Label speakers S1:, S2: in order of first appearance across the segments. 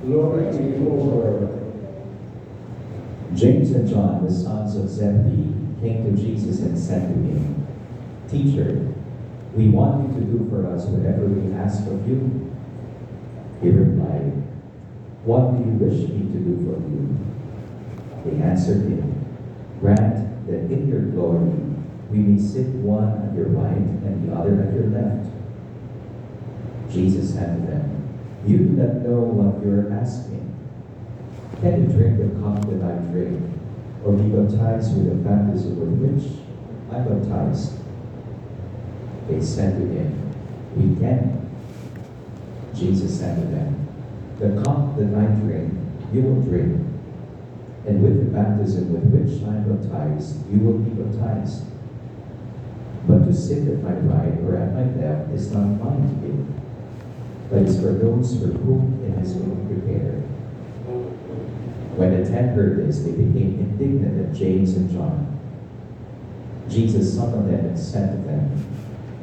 S1: Glory to you, O Lord.
S2: James and John, the sons of Zebedee, came to Jesus and said to him, Teacher, we want you to do for us whatever we ask of you. He replied, What do you wish me to do for you? They answered him, Grant that in your glory we may sit one at your right and the other at your left. Jesus said to them, You do not know what you are asking. Can you drink the cup that I drink, or be baptized with the baptism with which I baptized? They said to him, We can. Jesus said to them, The cup that I drink, you will drink, and with the baptism with which I am baptized, you will be baptized. But to sit at my right or at my left is not mine to give, but is for those for whom it has been prepared. When the 10 heard this, they became indignant at James and John. Jesus summoned them and said to them,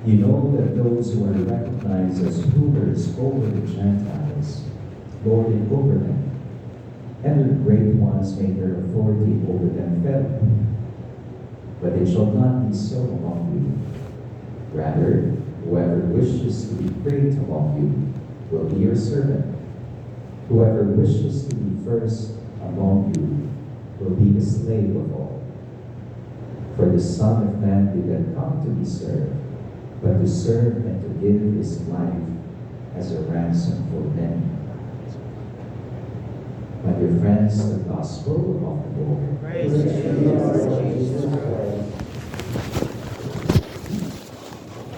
S2: You know that those who are recognized as rulers over the Gentiles lord it over them, and the great ones make their authority over them felt. But it shall not be so among you. Rather, whoever wishes to be great among you will be your servant. Whoever wishes to be first among you will be the slave of all. For the Son of Man did not come to be served, but to serve and to give his life as a ransom for many. My dear friends, the gospel of the Lord.